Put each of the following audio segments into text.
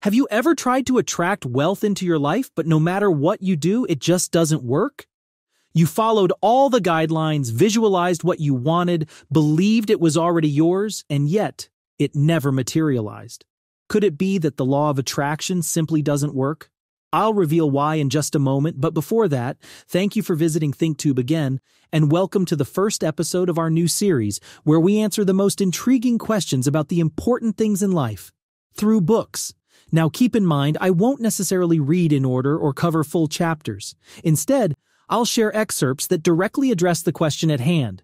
Have you ever tried to attract wealth into your life, but no matter what you do, it just doesn't work? You followed all the guidelines, visualized what you wanted, believed it was already yours, and yet it never materialized. Could it be that the law of attraction simply doesn't work? I'll reveal why in just a moment, but before that, thank you for visiting ThinkTube again, and welcome to the first episode of our new series, where we answer the most intriguing questions about the important things in life through books. Now keep in mind, I won't necessarily read in order or cover full chapters. Instead, I'll share excerpts that directly address the question at hand.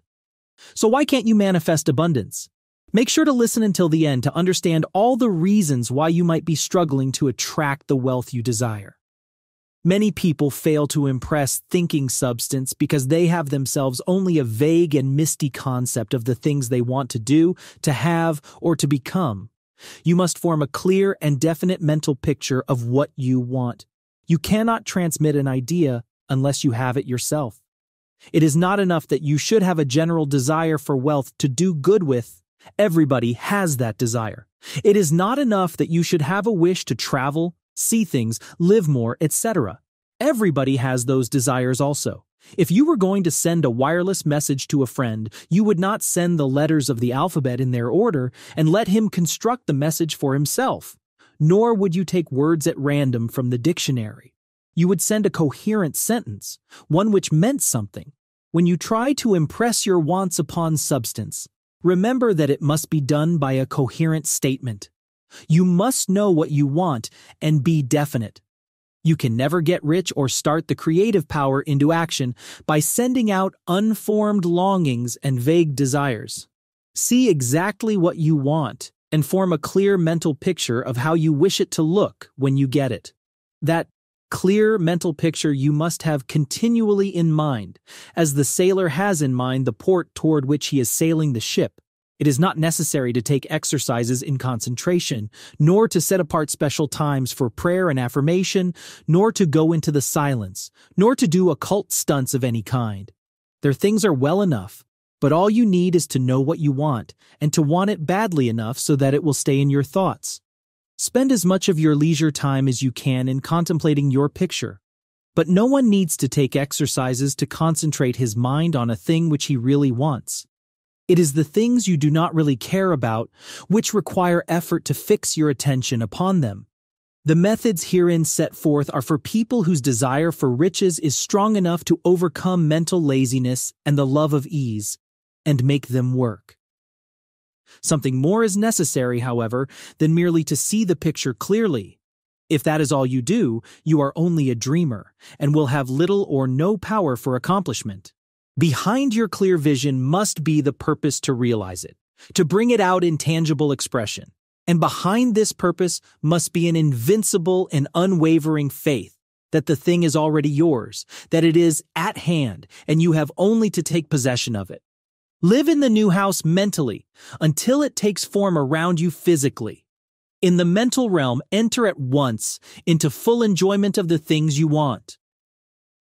So why can't you manifest abundance? Make sure to listen until the end to understand all the reasons why you might be struggling to attract the wealth you desire. Many people fail to impress thinking substance because they have themselves only a vague and misty concept of the things they want to do, to have, or to become. You must form a clear and definite mental picture of what you want. You cannot transmit an idea unless you have it yourself. It is not enough that you should have a general desire for wealth to do good with. Everybody has that desire. It is not enough that you should have a wish to travel, see things, live more, etc. Everybody has those desires also. If you were going to send a wireless message to a friend, you would not send the letters of the alphabet in their order and let him construct the message for himself. Nor would you take words at random from the dictionary. You would send a coherent sentence, one which meant something. When you try to impress your wants upon substance, remember that it must be done by a coherent statement. You must know what you want and be definite. You can never get rich or start the creative power into action by sending out unformed longings and vague desires. See exactly what you want and form a clear mental picture of how you wish it to look when you get it. That clear mental picture you must have continually in mind, as the sailor has in mind the port toward which he is sailing the ship. It is not necessary to take exercises in concentration, nor to set apart special times for prayer and affirmation, nor to go into the silence, nor to do occult stunts of any kind. Their things are well enough, but all you need is to know what you want, and to want it badly enough so that it will stay in your thoughts. Spend as much of your leisure time as you can in contemplating your picture. But no one needs to take exercises to concentrate his mind on a thing which he really wants. It is the things you do not really care about which require effort to fix your attention upon them. The methods herein set forth are for people whose desire for riches is strong enough to overcome mental laziness and the love of ease, and make them work. Something more is necessary, however, than merely to see the picture clearly. If that is all you do, you are only a dreamer, and will have little or no power for accomplishment. Behind your clear vision must be the purpose to realize it, to bring it out in tangible expression. And behind this purpose must be an invincible and unwavering faith that the thing is already yours, that it is at hand, and you have only to take possession of it. Live in the new house mentally until it takes form around you physically. In the mental realm, enter at once into full enjoyment of the things you want.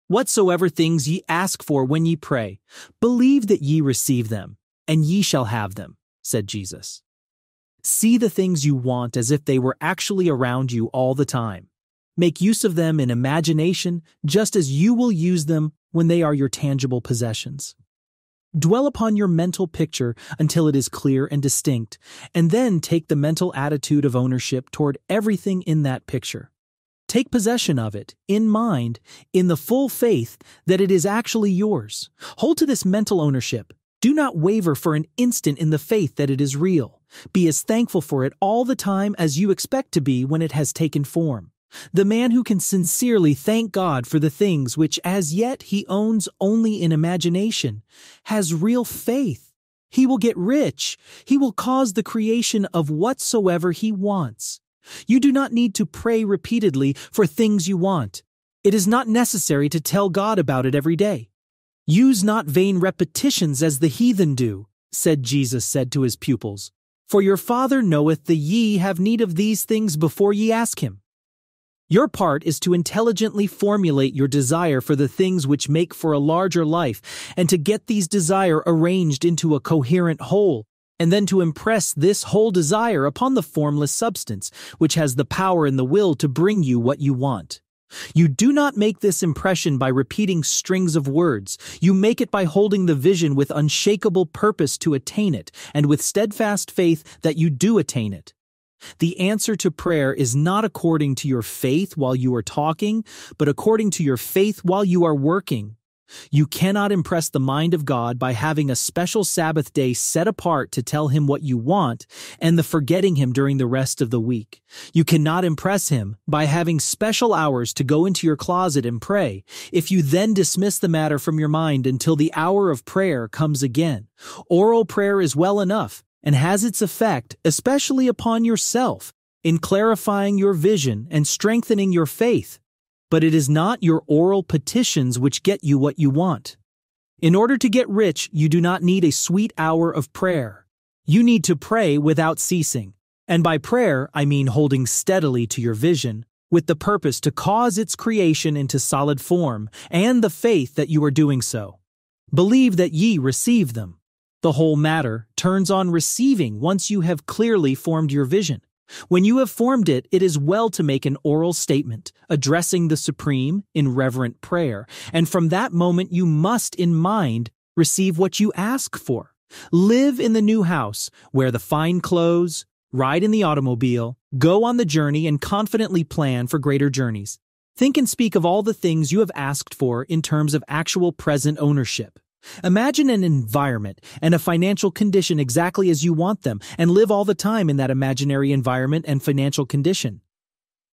Whatsoever things ye ask for when ye pray, believe that ye receive them, and ye shall have them, said Jesus. See the things you want as if they were actually around you all the time. Make use of them in imagination, just as you will use them when they are your tangible possessions. Dwell upon your mental picture until it is clear and distinct, and then take the mental attitude of ownership toward everything in that picture. Take possession of it, in mind, in the full faith that it is actually yours. Hold to this mental ownership. Do not waver for an instant in the faith that it is real. Be as thankful for it all the time as you expect to be when it has taken form. The man who can sincerely thank God for the things which as yet he owns only in imagination has real faith. He will get rich. He will cause the creation of whatsoever he wants. You do not need to pray repeatedly for things you want. It is not necessary to tell God about it every day. Use not vain repetitions as the heathen do, Jesus said to his pupils. For your Father knoweth that ye have need of these things before ye ask him. Your part is to intelligently formulate your desire for the things which make for a larger life, and to get these desires arranged into a coherent whole, and then to impress this whole desire upon the formless substance, which has the power and the will to bring you what you want. You do not make this impression by repeating strings of words. You make it by holding the vision with unshakable purpose to attain it, and with steadfast faith that you do attain it. The answer to prayer is not according to your faith while you are talking, but according to your faith while you are working. You cannot impress the mind of God by having a special Sabbath day set apart to tell Him what you want and the forgetting Him during the rest of the week. You cannot impress Him by having special hours to go into your closet and pray, if you then dismiss the matter from your mind until the hour of prayer comes again. Oral prayer is well enough and has its effect, especially upon yourself, in clarifying your vision and strengthening your faith. But it is not your oral petitions which get you what you want. In order to get rich, you do not need a sweet hour of prayer. You need to pray without ceasing. And by prayer, I mean holding steadily to your vision, with the purpose to cause its creation into solid form, and the faith that you are doing so. Believe that ye receive them. The whole matter turns on receiving once you have clearly formed your vision. When you have formed it, it is well to make an oral statement, addressing the Supreme in reverent prayer, and from that moment you must, in mind, receive what you ask for. Live in the new house, wear the fine clothes, ride in the automobile, go on the journey, and confidently plan for greater journeys. Think and speak of all the things you have asked for in terms of actual present ownership. Imagine an environment and a financial condition exactly as you want them, and live all the time in that imaginary environment and financial condition.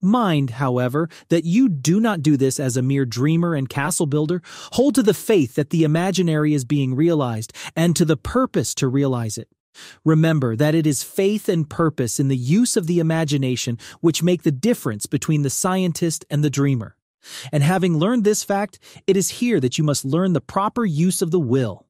Mind, however, that you do not do this as a mere dreamer and castle builder. Hold to the faith that the imaginary is being realized, and to the purpose to realize it. Remember that it is faith and purpose in the use of the imagination which make the difference between the scientist and the dreamer. And having learned this fact, it is here that you must learn the proper use of the will.